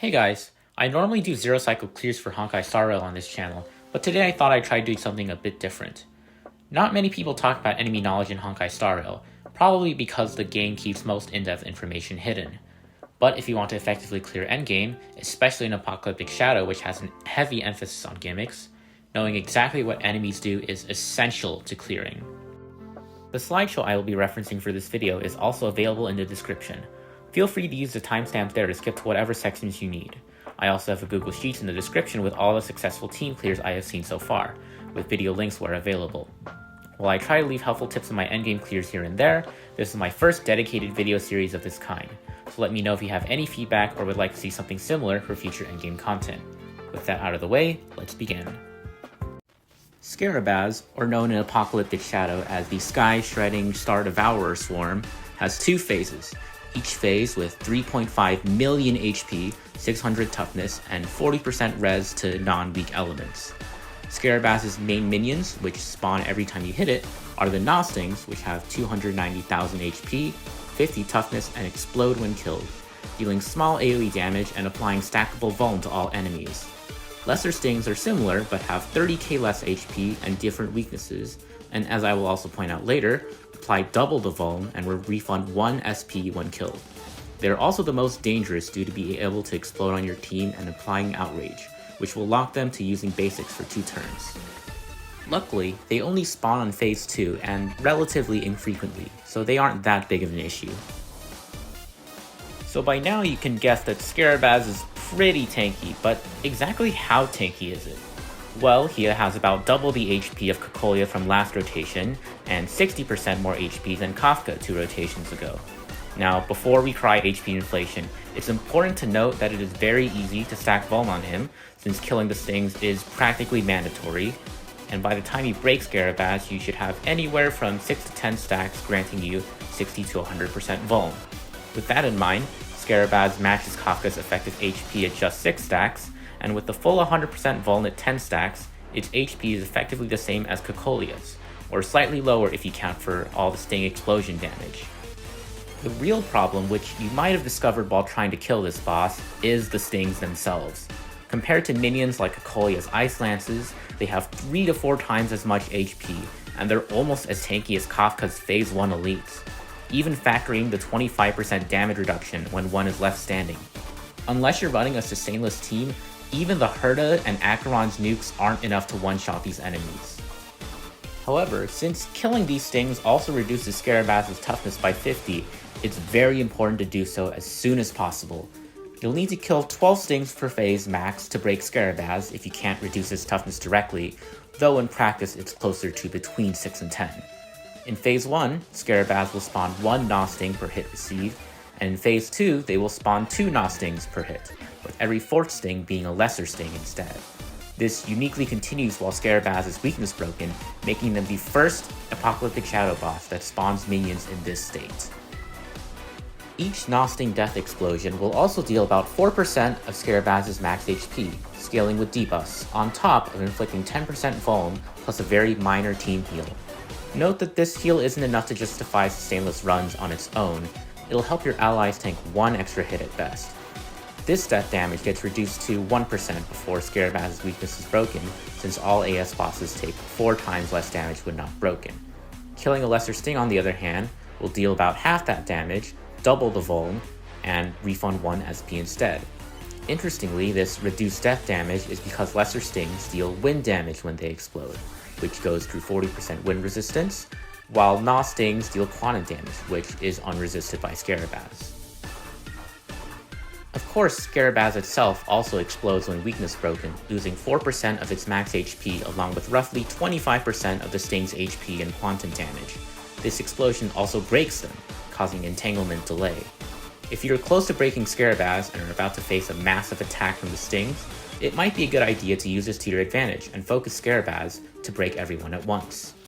Hey guys, I normally do 0 cycle clears for Honkai Star Rail on this channel, but today I thought I'd try doing something a bit different. Not many people talk about enemy knowledge in Honkai Star Rail, probably because the game keeps most in-depth information hidden. But if you want to effectively clear endgame, especially in Apocalyptic Shadow which has a heavy emphasis on gimmicks, knowing exactly what enemies do is essential to clearing. The slideshow I will be referencing for this video is also available in the description. Feel free to use the timestamp there to skip to whatever sections you need. I also have a Google Sheets in the description with all the successful team clears I have seen so far, with video links where available. While I try to leave helpful tips on my endgame clears here and there, this is my first dedicated video series of this kind, so let me know if you have any feedback or would like to see something similar for future endgame content. With that out of the way, let's begin. Scarabaz, or known in Apocalyptic Shadow as the Sky-Shredding Star Devourer Swarm, has two phases, each phase with 3.5 million HP, 600 toughness, and 40% res to non-weak elements. Scarabaz's main minions, which spawn every time you hit it, are the Nostings, which have 290,000 HP, 50 toughness, and explode when killed, dealing small AoE damage and applying stackable Vuln to all enemies. Lesser Stings are similar, but have 30k less HP and different weaknesses, and as I will also point out later, apply double the Vuln and will refund 1 SP when killed. They are also the most dangerous due to being able to explode on your team and applying Outrage, which will lock them to using basics for 2 turns. Luckily, they only spawn on phase 2 and relatively infrequently, so they aren't that big of an issue. So by now you can guess that Scarabaz is pretty tanky, but exactly how tanky is it? Well, he has about double the HP of Cocolia from last rotation, and 60% more HP than Kafka 2 rotations ago. Now, before we cry HP inflation, it's important to note that it is very easy to stack Vuln on him, since killing the Stings is practically mandatory, and by the time you break Scarabaz, you should have anywhere from 6 to 10 stacks granting you 60 to 100% Vuln. With that in mind, Scarabaz matches Kafka's effective HP at just 6 stacks, and with the full 100% Vuln at 10 stacks, its HP is effectively the same as Cocolia's, or slightly lower if you count for all the Sting explosion damage. The real problem, which you might have discovered while trying to kill this boss, is the Stings themselves. Compared to minions like Cocolia's Ice Lances, they have 3 to 4 times as much HP, and they're almost as tanky as Kafka's Phase 1 elites, even factoring the 25% damage reduction when one is left standing. Unless you're running a sustainless team, even the Herta and Acheron's nukes aren't enough to one-shot these enemies. However, since killing these Stings also reduces Scarabaz's toughness by 50, it's very important to do so as soon as possible. You'll need to kill 12 Stings per phase max to break Scarabaz if you can't reduce its toughness directly, though in practice it's closer to between 6 and 10. In phase 1, Scarabaz will spawn 1 Nosting per hit received, and in phase 2 they will spawn 2 Nostings per hit, with every 4th Sting being a lesser Sting instead. This uniquely continues while Scarabaz is weakness broken, making them the first Apocalyptic Shadow boss that spawns minions in this state. Each Nosting death explosion will also deal about 4% of Scarabaz's max HP, scaling with debuffs, on top of inflicting 10% Vuln plus a very minor team heal. Note that this heal isn't enough to justify sustainless runs on its own, it'll help your allies tank 1 extra hit at best. This death damage gets reduced to 1% before Scarabaz's weakness is broken, since all AS bosses take 4 times less damage when not broken. Killing a lesser Sting on the other hand will deal about half that damage, double the Vuln, and refund 1 SP instead. Interestingly, this reduced death damage is because lesser Stings deal wind damage when they explode, which goes through 40% wind resistance, while Nostings deal quantum damage, which is unresisted by Scarabaz. Of course, Scarabaz itself also explodes when weakness broken, losing 4% of its max HP along with roughly 25% of the Sting's HP and quantum damage. This explosion also breaks them, causing entanglement delay. If you're close to breaking Scarabaz and are about to face a massive attack from the Stings, it might be a good idea to use this to your advantage and focus Scarabaz to break everyone at once.